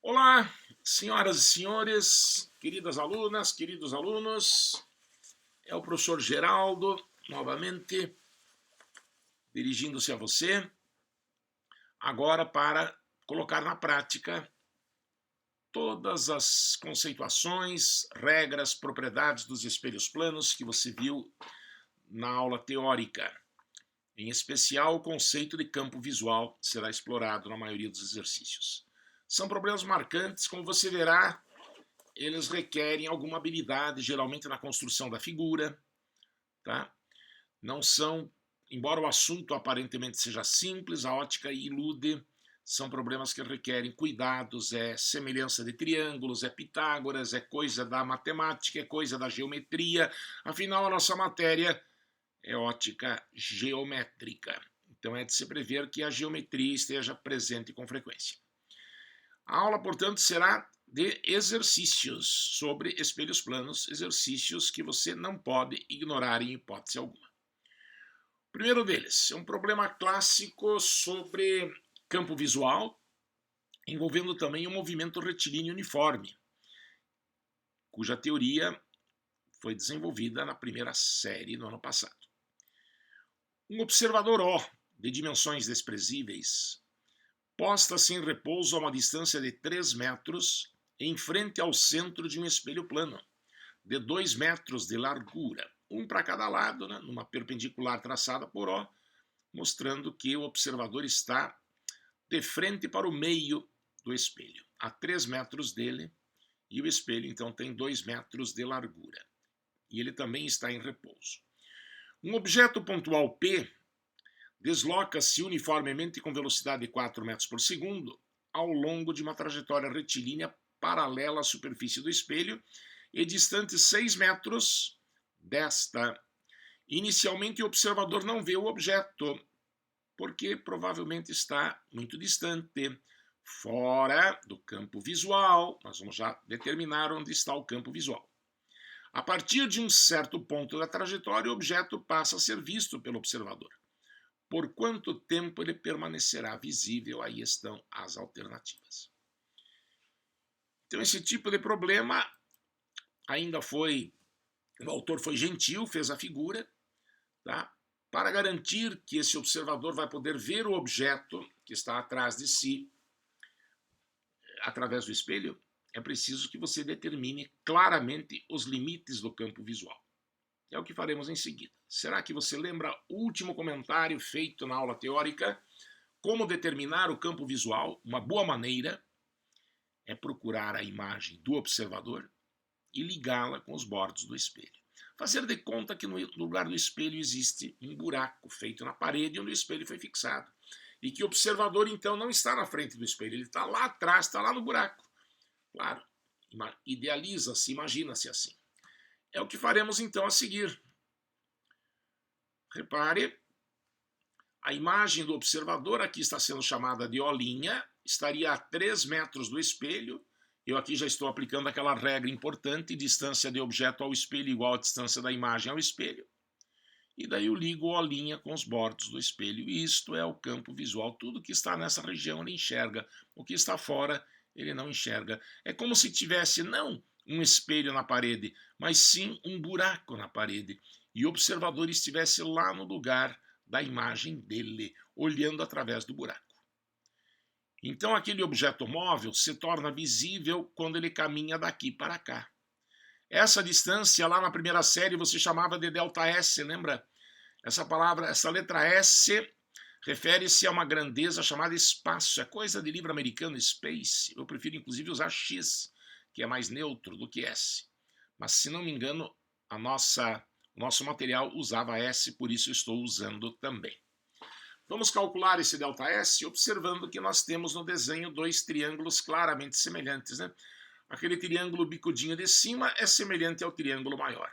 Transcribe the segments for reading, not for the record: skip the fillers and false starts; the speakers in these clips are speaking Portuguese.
Olá, senhoras e senhores, queridas alunas, queridos alunos, é o professor Geraldo, novamente, dirigindo-se a você, agora para colocar na prática todas as conceituações, regras, propriedades dos espelhos planos que você viu na aula teórica. Em especial, o conceito de campo visual será explorado na maioria dos exercícios. São problemas marcantes, como você verá. Eles requerem alguma habilidade, geralmente na construção da figura, tá? Não são, embora o assunto aparentemente seja simples, a ótica ilude, são problemas que requerem cuidados, é semelhança de triângulos, é Pitágoras, é coisa da matemática, é coisa da geometria, afinal a nossa matéria é ótica geométrica. Então é de se prever que a geometria esteja presente com frequência. A aula, portanto, será de exercícios sobre espelhos planos, exercícios que você não pode ignorar em hipótese alguma. O primeiro deles é um problema clássico sobre campo visual, envolvendo também o movimento retilíneo uniforme, cuja teoria foi desenvolvida na primeira série do ano passado. Um observador O, de dimensões desprezíveis, posta-se em repouso a uma distância de 3 metros em frente ao centro de um espelho plano, de 2 metros de largura, um para cada lado, né, numa perpendicular traçada por O, mostrando que o observador está de frente para o meio do espelho, a 3 metros dele, e o espelho então tem 2 metros de largura, e ele também está em repouso. Um objeto pontual P desloca-se uniformemente com velocidade de 4 metros por segundo ao longo de uma trajetória retilínea paralela à superfície do espelho e distante 6 metros desta. Inicialmente o observador não vê o objeto, porque provavelmente está muito distante, fora do campo visual. Nós vamos já determinar onde está o campo visual. A partir de um certo ponto da trajetória, o objeto passa a ser visto pelo observador. Por quanto tempo ele permanecerá visível? Aí estão as alternativas. Então, esse tipo de problema ainda foi... O autor foi gentil, fez a figura, tá? Para garantir que esse observador vai poder ver o objeto que está atrás de si, através do espelho, é preciso que você determine claramente os limites do campo visual. É o que faremos em seguida. Será que você lembra o último comentário feito na aula teórica? Como determinar o campo visual? Uma boa maneira é procurar a imagem do observador e ligá-la com os bordos do espelho. Fazer de conta que no lugar do espelho existe um buraco feito na parede onde o espelho foi fixado. E que o observador, então, não está na frente do espelho, ele está lá atrás, está lá no buraco. Claro, idealiza-se, imagina-se assim. É o que faremos, então, a seguir. Repare, a imagem do observador aqui está sendo chamada de O', estaria a 3 metros do espelho. Eu aqui já estou aplicando aquela regra importante, distância de objeto ao espelho igual à distância da imagem ao espelho. E daí eu ligo o O' com os bordos do espelho. E isto é o campo visual. Tudo que está nessa região ele enxerga. O que está fora ele não enxerga. É como se tivesse não um espelho na parede, mas sim um buraco na parede. E o observador estivesse lá no lugar da imagem dele, olhando através do buraco. Então aquele objeto móvel se torna visível quando ele caminha daqui para cá. Essa distância lá na primeira série você chamava de ΔS, lembra? Essa palavra, essa letra S refere-se a uma grandeza chamada espaço, é coisa de livro americano, space. Eu prefiro inclusive usar X, que é mais neutro do que S. Mas se não me engano, o nosso material usava S, por isso eu estou usando também. Vamos calcular esse ΔS observando que nós temos no desenho dois triângulos claramente semelhantes, né? Aquele triângulo bicudinho de cima é semelhante ao triângulo maior.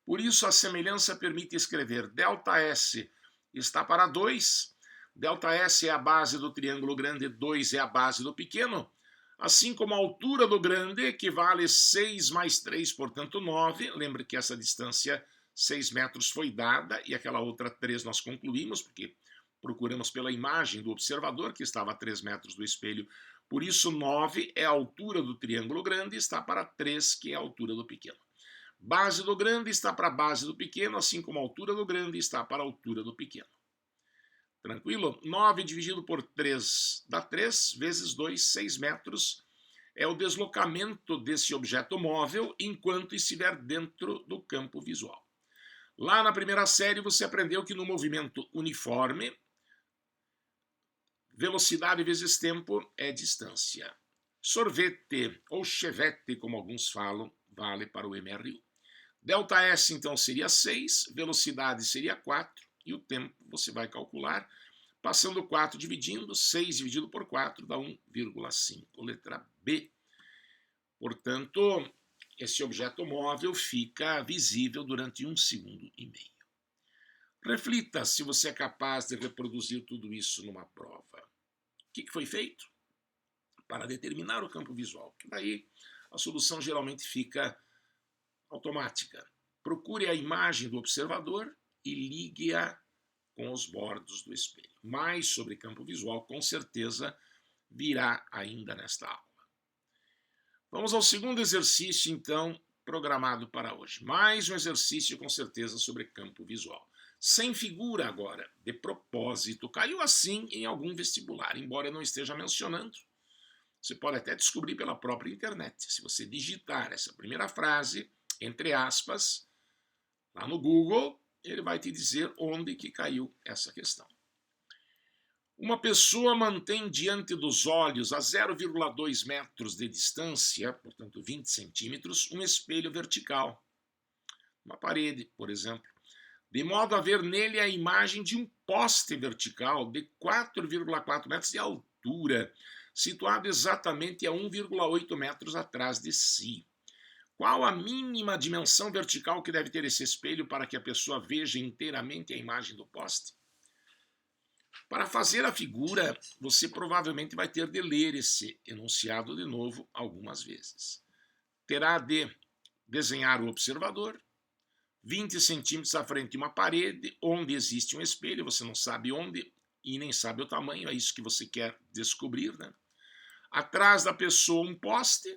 Por isso, a semelhança permite escrever ΔS está para 2, ΔS é a base do triângulo grande, 2 é a base do pequeno, assim como a altura do grande equivale a 6 mais 3, portanto 9. Lembre que essa distância 6 metros foi dada e aquela outra 3 nós concluímos, porque procuramos pela imagem do observador, que estava a 3 metros do espelho. Por isso, 9 é a altura do triângulo grande e está para 3, que é a altura do pequeno. Base do grande está para a base do pequeno, assim como a altura do grande está para a altura do pequeno. Tranquilo? 9 dividido por 3 dá 3, vezes 2, 6 metros. É o deslocamento desse objeto móvel enquanto estiver dentro do campo visual. Lá na primeira série você aprendeu que no movimento uniforme, velocidade vezes tempo é distância. Sorvete, ou chevette, como alguns falam, vale para o MRU. Delta S, então, seria 6, velocidade seria 4, e o tempo você vai calcular, passando 4 dividindo, 6 dividido por 4 dá 1,5. Letra B. Portanto, esse objeto móvel fica visível durante 1,5 segundos. Reflita se você é capaz de reproduzir tudo isso numa prova. O que foi feito? Para determinar o campo visual. Daí a solução geralmente fica automática. Procure a imagem do observador e ligue-a com os bordos do espelho. Mais sobre campo visual, com certeza, virá ainda nesta aula. Vamos ao segundo exercício, então, programado para hoje. Mais um exercício, com certeza, sobre campo visual. Sem figura agora, de propósito. Caiu assim em algum vestibular, embora eu não esteja mencionando. Você pode até descobrir pela própria internet. Se você digitar essa primeira frase, entre aspas, lá no Google, ele vai te dizer onde que caiu essa questão. Uma pessoa mantém diante dos olhos a 0,2 metros de distância, portanto 20 centímetros, um espelho vertical. Uma parede, por exemplo. De modo a ver nele a imagem de um poste vertical de 4,4 metros de altura, situado exatamente a 1,8 metros atrás de si. Qual a mínima dimensão vertical que deve ter esse espelho para que a pessoa veja inteiramente a imagem do poste? Para fazer a figura, você provavelmente vai ter de ler esse enunciado de novo algumas vezes. Terá de desenhar o observador, 20 centímetros à frente de uma parede, onde existe um espelho, você não sabe onde e nem sabe o tamanho, é isso que você quer descobrir, né? Atrás da pessoa um poste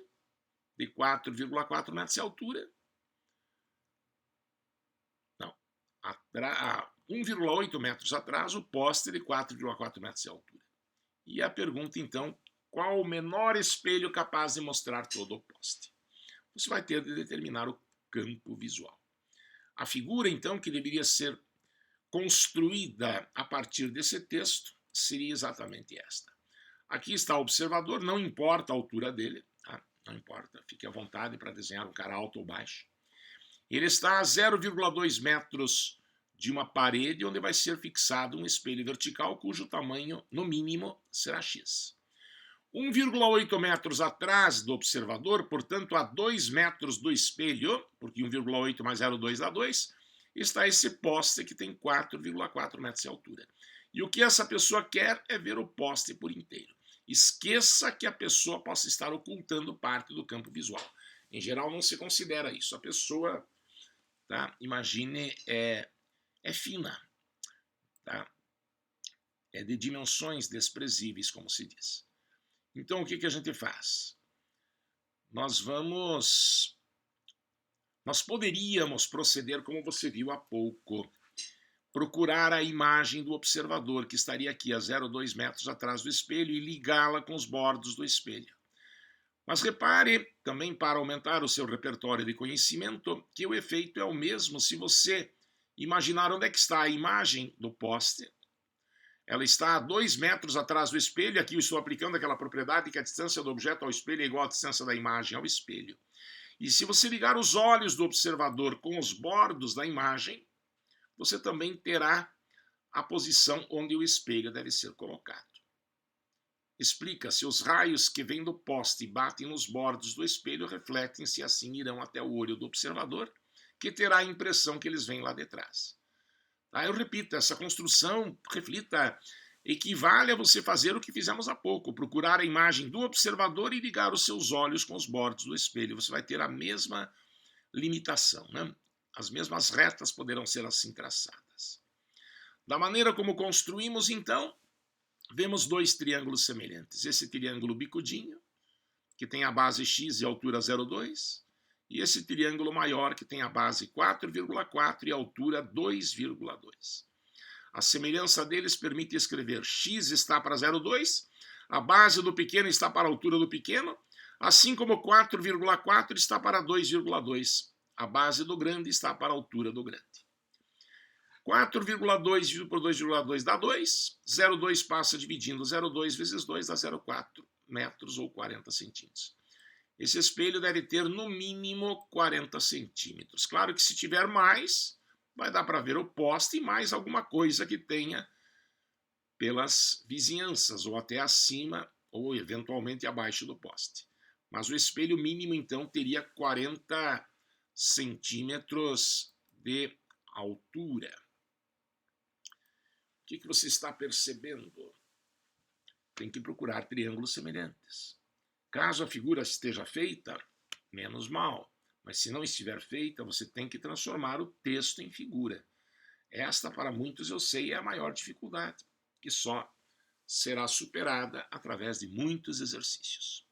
de 4,4 metros de altura. Não, 1,8 metros atrás o poste de 4,4 metros de altura. E a pergunta então, qual o menor espelho capaz de mostrar todo o poste? Você vai ter de determinar o campo visual. A figura, então, que deveria ser construída a partir desse texto, seria exatamente esta. Aqui está o observador, não importa a altura dele, tá? Não importa, fique à vontade para desenhar um cara alto ou baixo. Ele está a 0,2 metros de uma parede onde vai ser fixado um espelho vertical cujo tamanho, no mínimo, será X. 1,8 metros atrás do observador, portanto a 2 metros do espelho, porque 1,8 mais 0,2 dá 2, está esse poste que tem 4,4 metros de altura. E o que essa pessoa quer é ver o poste por inteiro. Esqueça que a pessoa possa estar ocultando parte do campo visual. Em geral não se considera isso. A pessoa, tá, imagine, é fina, tá? É de dimensões desprezíveis, como se diz. Então, o que a gente faz? Nós poderíamos proceder como você viu há pouco. Procurar a imagem do observador, que estaria aqui a 0,2 metros atrás do espelho, e ligá-la com os bordos do espelho. Mas repare, também para aumentar o seu repertório de conhecimento, que o efeito é o mesmo se você imaginar onde é que está a imagem do poste. Ela está a 2 metros atrás do espelho. Aqui eu estou aplicando aquela propriedade que a distância do objeto ao espelho é igual à distância da imagem ao espelho. E se você ligar os olhos do observador com os bordos da imagem, você também terá a posição onde o espelho deve ser colocado. Explica se os raios que vêm do poste e batem nos bordos do espelho refletem-se e assim irão até o olho do observador, que terá a impressão que eles vêm lá de trás. Eu repito, essa construção, reflita, equivale a você fazer o que fizemos há pouco, procurar a imagem do observador e ligar os seus olhos com os bordos do espelho. Você vai ter a mesma limitação, né? As mesmas retas poderão ser assim traçadas. Da maneira como construímos, então, vemos dois triângulos semelhantes. Esse triângulo bicudinho, que tem a base x e a altura 0,2, e esse triângulo maior, que tem a base 4,4 e a altura 2,2. A semelhança deles permite escrever x está para 0,2, a base do pequeno está para a altura do pequeno, assim como 4,4 está para 2,2. A base do grande está para a altura do grande. 4,2 dividido por 2,2 dá 2. 0,2 passa dividindo 0,2 vezes 2 dá 0,4 metros ou 40 centímetros. Esse espelho deve ter no mínimo 40 centímetros. Claro que se tiver mais, vai dar para ver o poste e mais alguma coisa que tenha pelas vizinhanças, ou até acima, ou eventualmente abaixo do poste. Mas o espelho mínimo, então, teria 40 centímetros de altura. O que você está percebendo? Tem que procurar triângulos semelhantes. Caso a figura esteja feita, menos mal. Mas se não estiver feita, você tem que transformar o texto em figura. Esta, para muitos, eu sei, é a maior dificuldade, que só será superada através de muitos exercícios.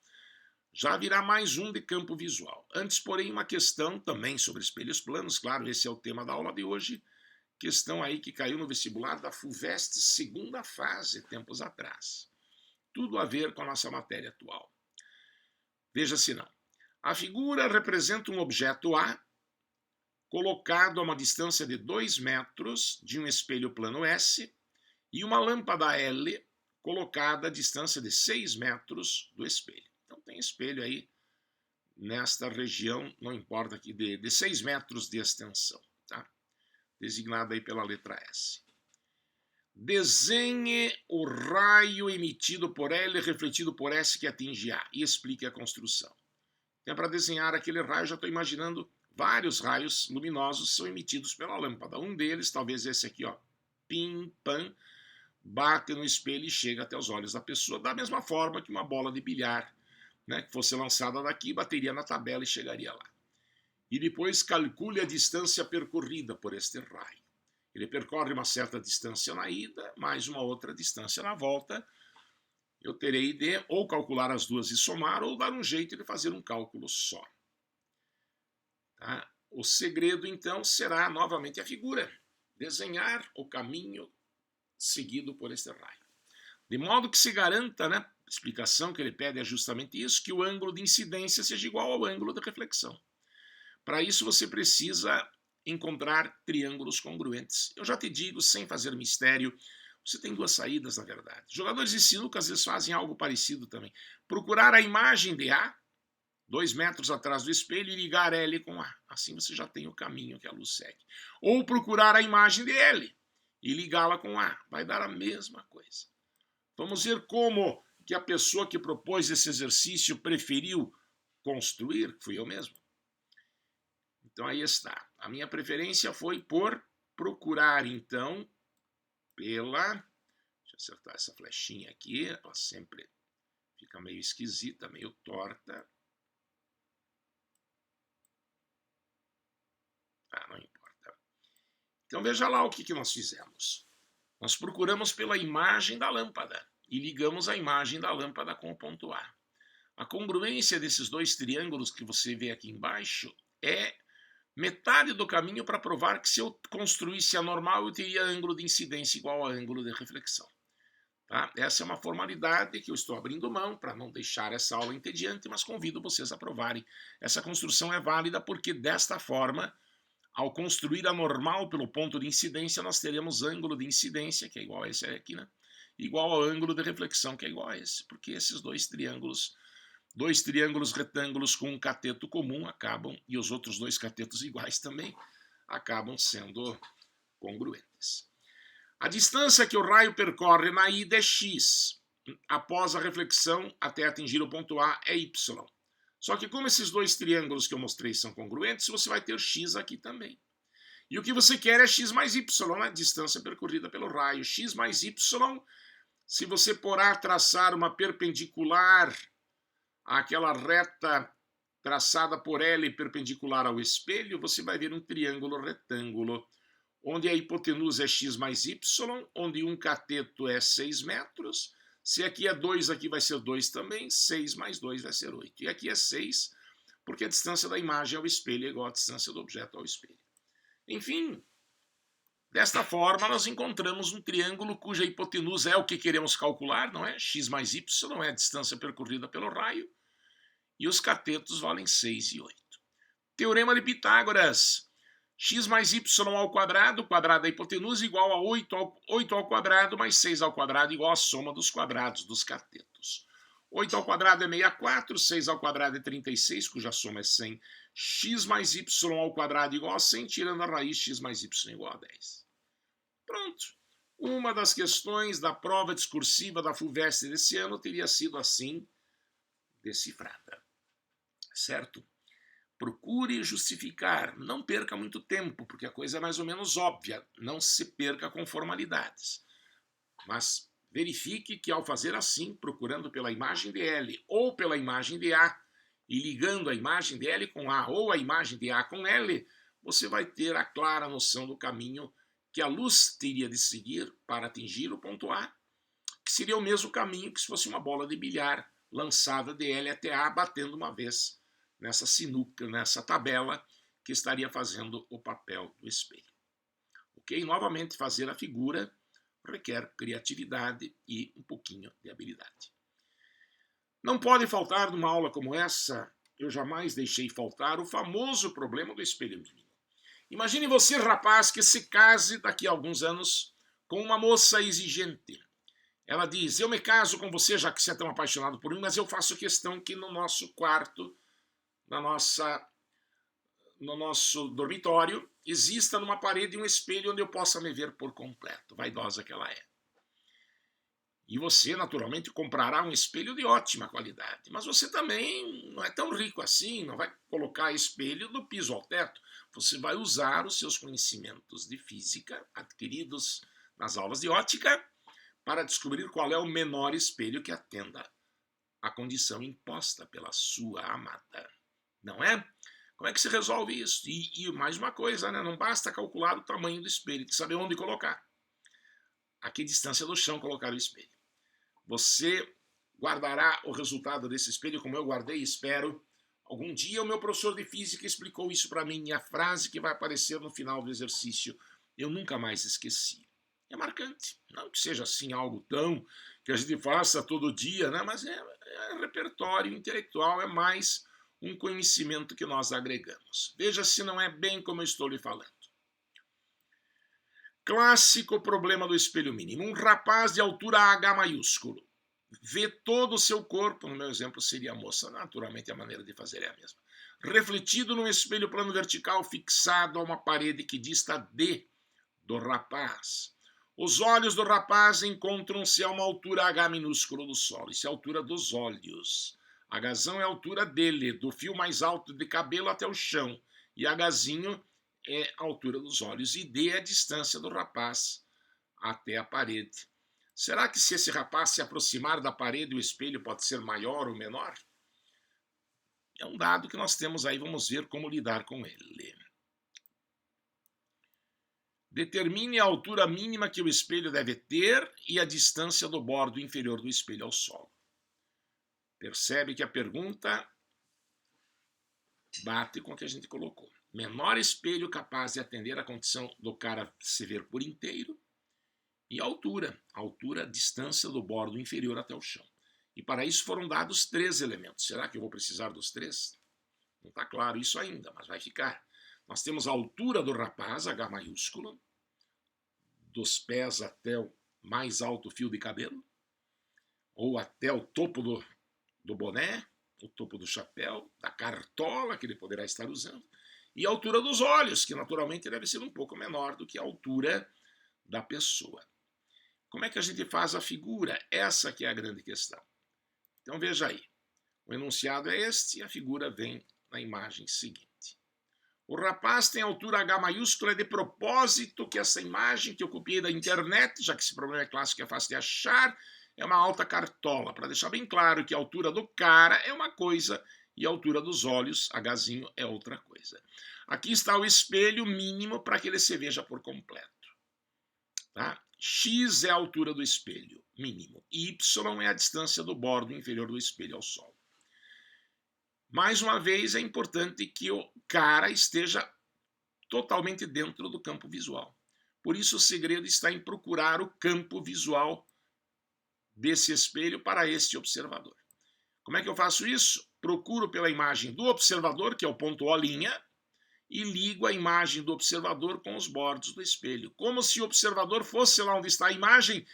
Já virá mais um de campo visual. Antes, porém, uma questão também sobre espelhos planos. Claro, esse é o tema da aula de hoje. Questão aí que caiu no vestibular da FUVEST, segunda fase, tempos atrás. Tudo a ver com a nossa matéria atual. Veja se não. A figura representa um objeto A colocado a uma distância de 2 metros de um espelho plano S e uma lâmpada L colocada a distância de 6 metros do espelho. Então tem espelho aí nesta região, não importa aqui, de 6 metros de extensão, tá? Designado aí pela letra S. Desenhe o raio emitido por L refletido por S que atinge A e explique a construção. Então, para desenhar aquele raio, já estou imaginando vários raios luminosos são emitidos pela lâmpada. Um deles, talvez esse aqui, ó, pim, pam, bate no espelho e chega até os olhos da pessoa, da mesma forma que uma bola de bilhar, né, que fosse lançada daqui, bateria na tabela e chegaria lá. E depois calcule a distância percorrida por este raio. Ele percorre uma certa distância na ida, mais uma outra distância na volta. Eu terei de ou calcular as duas e somar, ou dar um jeito de fazer um cálculo só. Tá? O segredo, então, será novamente a figura. Desenhar o caminho seguido por este raio. De modo que se garanta, né, a explicação que ele pede é justamente isso, que o ângulo de incidência seja igual ao ângulo de reflexão. Para isso você precisa encontrar triângulos congruentes. Eu já te digo, sem fazer mistério, você tem duas saídas, na verdade. Jogadores de sinuca às vezes fazem algo parecido também. Procurar a imagem de A, 2 metros atrás do espelho, e ligar L com A. Assim você já tem o caminho que a luz segue. Ou procurar a imagem de L e ligá-la com A. Vai dar a mesma coisa. Vamos ver como que a pessoa que propôs esse exercício preferiu construir, fui eu mesmo. Então aí está. A minha preferência foi por procurar, então, pela... Deixa eu acertar essa flechinha aqui, ela sempre fica meio esquisita, meio torta. Ah, não importa. Então veja lá o que nós fizemos. Nós procuramos pela imagem da lâmpada e ligamos a imagem da lâmpada com o ponto A. A congruência desses dois triângulos que você vê aqui embaixo é metade do caminho para provar que se eu construísse a normal eu teria ângulo de incidência igual a ângulo de reflexão. Tá? Essa é uma formalidade que eu estou abrindo mão para não deixar essa aula entediante, mas convido vocês a provarem. Essa construção é válida porque desta forma, ao construir a normal pelo ponto de incidência, nós teremos ângulo de incidência, que é igual a esse aqui, né? Igual ao ângulo de reflexão, que é igual a esse, porque esses dois triângulos retângulos com um cateto comum acabam, e os outros dois catetos iguais também, acabam sendo congruentes. A distância que o raio percorre na ida é x, após a reflexão até atingir o ponto A é y. Só que como esses dois triângulos que eu mostrei são congruentes, você vai ter x aqui também. E o que você quer é x mais y, a distância percorrida pelo raio. X mais y, se você por A traçar uma perpendicular àquela reta traçada por L perpendicular ao espelho, você vai ver um triângulo retângulo. onde a hipotenusa é x mais y, onde um cateto é 6 metros. Se aqui é 2, aqui vai ser 2 também. 6 mais 2 vai ser 8. E aqui é 6, porque a distância da imagem ao espelho é igual à distância do objeto ao espelho. Enfim, desta forma, nós encontramos um triângulo cuja hipotenusa é o que queremos calcular, não é? X mais y não é a distância percorrida pelo raio. E os catetos valem 6 e 8. Teorema de Pitágoras. X mais y ao quadrado da hipotenusa, igual a 8 ao quadrado, mais 6 ao quadrado, igual à soma dos quadrados dos catetos. 8 ao quadrado é 64, 6 ao quadrado é 36, cuja soma é 100. X mais y ao quadrado igual a 100, tirando a raiz, x mais y igual a 10. Pronto. Uma das questões da prova discursiva da FUVEST desse ano teria sido assim decifrada. Certo? Procure justificar, não perca muito tempo, porque a coisa é mais ou menos óbvia, não se perca com formalidades. Mas verifique que ao fazer assim, procurando pela imagem de L ou pela imagem de A, e ligando a imagem de L com A ou a imagem de A com L, você vai ter a clara noção do caminho que a luz teria de seguir para atingir o ponto A, que seria o mesmo caminho que se fosse uma bola de bilhar lançada de L até A, batendo uma vez nessa sinuca, nessa tabela que estaria fazendo o papel do espelho. Ok? Novamente, fazer a figura requer criatividade e um pouquinho de habilidade. Não pode faltar numa aula como essa, eu jamais deixei faltar, o famoso problema do espelho mínimo. Imagine você, rapaz, que se case daqui a alguns anos com uma moça exigente. Ela diz, eu me caso com você já que você é tão apaixonado por mim, mas eu faço questão que no nosso quarto, no nosso dormitório, exista numa parede um espelho onde eu possa me ver por completo, vaidosa que ela é. E você, naturalmente, comprará um espelho de ótima qualidade, mas você também não é tão rico assim, não vai colocar espelho do piso ao teto. Você vai usar os seus conhecimentos de física, adquiridos nas aulas de ótica, para descobrir qual é o menor espelho que atenda à condição imposta pela sua amada. Não é? Como é que se resolve isso? E mais uma coisa, né? Não basta calcular o tamanho do espelho, tem que saber onde colocar. A que distância do chão colocar o espelho. Você guardará o resultado desse espelho como eu guardei, espero. Algum dia o meu professor de física explicou isso para mim e a frase que vai aparecer no final do exercício eu nunca mais esqueci. É marcante. Não que seja assim algo tão que a gente faça todo dia, né? Mas é repertório intelectual, é mais um conhecimento que nós agregamos. Veja se não é bem como eu estou lhe falando. Clássico problema do espelho mínimo. Um rapaz de altura H maiúsculo vê todo o seu corpo, no meu exemplo seria a moça, naturalmente a maneira de fazer é a mesma, refletido num espelho plano vertical fixado a uma parede que dista D do rapaz. Os olhos do rapaz encontram-se a uma altura H minúsculo do solo. Isso é a altura dos olhos. Hzão é a altura dele, do fio mais alto de cabelo até o chão. E Hzinho é a altura dos olhos. E D é a distância do rapaz até a parede. Será que se esse rapaz se aproximar da parede, o espelho pode ser maior ou menor? É um dado que nós temos aí, vamos ver como lidar com ele. Determine a altura mínima que o espelho deve ter e a distância do bordo inferior do espelho ao solo. Percebe que a pergunta bate com o que a gente colocou. Menor espelho capaz de atender a condição do cara se ver por inteiro e a altura, distância do bordo inferior até o chão. E para isso foram dados 3 elementos. Será que eu vou precisar dos 3? Não está claro isso ainda, mas vai ficar. Nós temos a altura do rapaz, H maiúsculo, dos pés até o mais alto fio de cabelo, ou até o topo do boné, o topo do chapéu, da cartola que ele poderá estar usando, e a altura dos olhos, que naturalmente deve ser um pouco menor do que a altura da pessoa. Como é que a gente faz a figura? Essa que é a grande questão. Então veja aí, o enunciado é este e a figura vem na imagem seguinte. O rapaz tem altura H maiúscula, de propósito que essa imagem que eu copiei da internet, já que esse problema é clássico e é fácil de achar, é uma alta cartola, para deixar bem claro que a altura do cara é uma coisa e a altura dos olhos, Hzinho, é outra coisa. Aqui está o espelho mínimo para que ele se veja por completo. Tá? X é a altura do espelho, mínimo. Y é a distância do bordo inferior do espelho ao solo. Mais uma vez, é importante que o cara esteja totalmente dentro do campo visual. Por isso, o segredo está em procurar o campo visual desse espelho para este observador. Como é que eu faço isso? Procuro pela imagem do observador, que é o ponto O', e ligo a imagem do observador com os bordos do espelho, como se o observador fosse lá onde está a imagem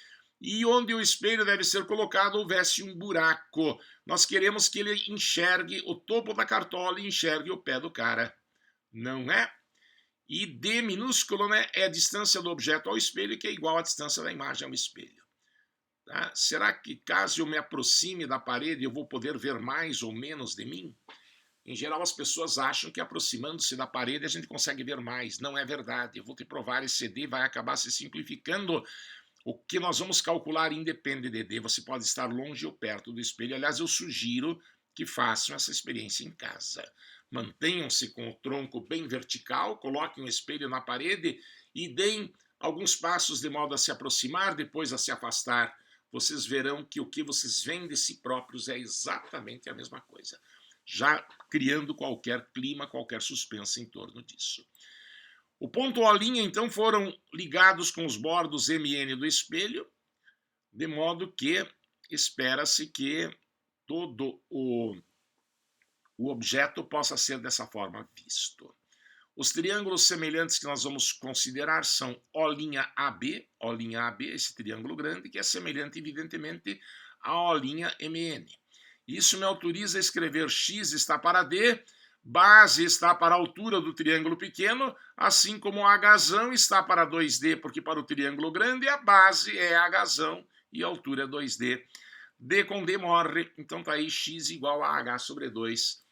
e onde o espelho deve ser colocado houvesse um buraco. Nós queremos que ele enxergue o topo da cartola e enxergue o pé do cara, não é? E D minúsculo, né, é a distância do objeto ao espelho, que é igual à distância da imagem ao espelho. Tá? Será que caso eu me aproxime da parede eu vou poder ver mais ou menos de mim? Em geral, as pessoas acham que aproximando-se da parede a gente consegue ver mais. Não é verdade. Eu vou te provar, esse D vai acabar se simplificando. O que nós vamos calcular independe de D. Você pode estar longe ou perto do espelho. Aliás, eu sugiro que façam essa experiência em casa. Mantenham-se com o tronco bem vertical, coloquem o espelho na parede e deem alguns passos de modo a se aproximar, depois a se afastar. Vocês verão que o que vocês veem de si próprios é exatamente a mesma coisa, já criando qualquer clima, qualquer suspense em torno disso. O ponto O', então, foram ligados com os bordos MN do espelho, de modo que espera-se que todo o objeto possa ser dessa forma visto. Os triângulos semelhantes que nós vamos considerar são O'Ab, esse triângulo grande, que é semelhante, evidentemente, a O'MN. Isso me autoriza a escrever X está para D, base está para a altura do triângulo pequeno, assim como Hzão está para 2D, porque para o triângulo grande a base é Hzão e a altura é 2D. D com D morre, então está aí X igual a H sobre 2.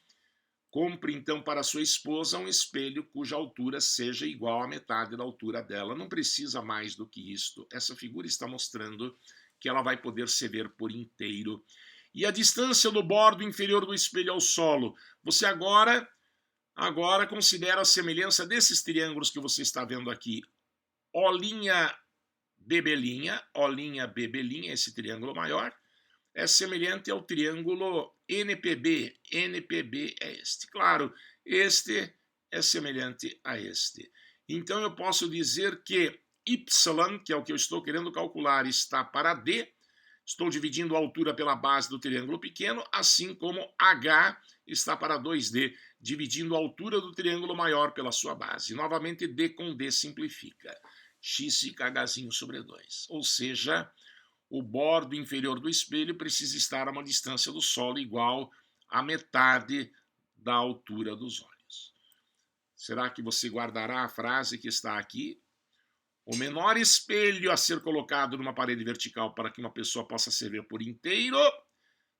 Compre, então, para sua esposa um espelho cuja altura seja igual à metade da altura dela. Não precisa mais do que isto. Essa figura está mostrando que ela vai poder se ver por inteiro. E a distância do bordo inferior do espelho ao solo. Você agora considera a semelhança desses triângulos que você está vendo aqui. O'B', esse triângulo maior, é semelhante ao triângulo NPB. NPB é este. Claro, este é semelhante a este. Então eu posso dizer que Y, que é o que eu estou querendo calcular, está para D. Estou dividindo a altura pela base do triângulo pequeno, assim como H está para 2D, dividindo a altura do triângulo maior pela sua base. Novamente, D com D simplifica. X fica Hzinho sobre 2. Ou seja, o bordo inferior do espelho precisa estar a uma distância do solo igual à metade da altura dos olhos. Será que você guardará a frase que está aqui? O menor espelho a ser colocado numa parede vertical para que uma pessoa possa se ver por inteiro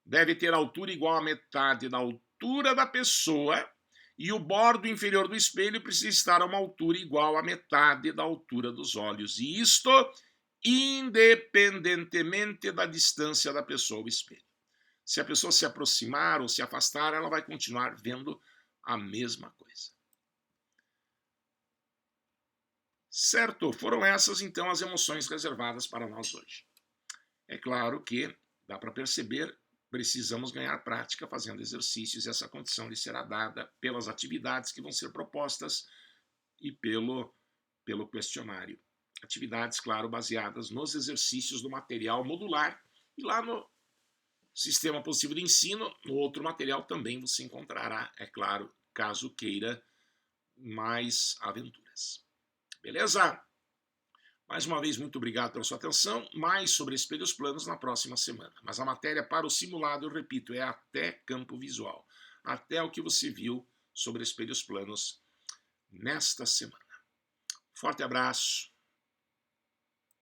deve ter altura igual à metade da altura da pessoa e o bordo inferior do espelho precisa estar a uma altura igual à metade da altura dos olhos. E isto independentemente da distância da pessoa ao espelho. Se a pessoa se aproximar ou se afastar, ela vai continuar vendo a mesma coisa. Certo? Foram essas, então, as emoções reservadas para nós hoje. É claro que, dá para perceber, precisamos ganhar prática fazendo exercícios e essa condição lhe será dada pelas atividades que vão ser propostas e pelo questionário. Atividades, claro, baseadas nos exercícios do material modular e lá no Sistema Positivo de Ensino, no outro material também você encontrará, é claro, caso queira mais aventuras. Beleza? Mais uma vez, muito obrigado pela sua atenção. Mais sobre espelhos planos na próxima semana. Mas a matéria para o simulado, eu repito, é até campo visual. Até o que você viu sobre espelhos planos nesta semana. Forte abraço.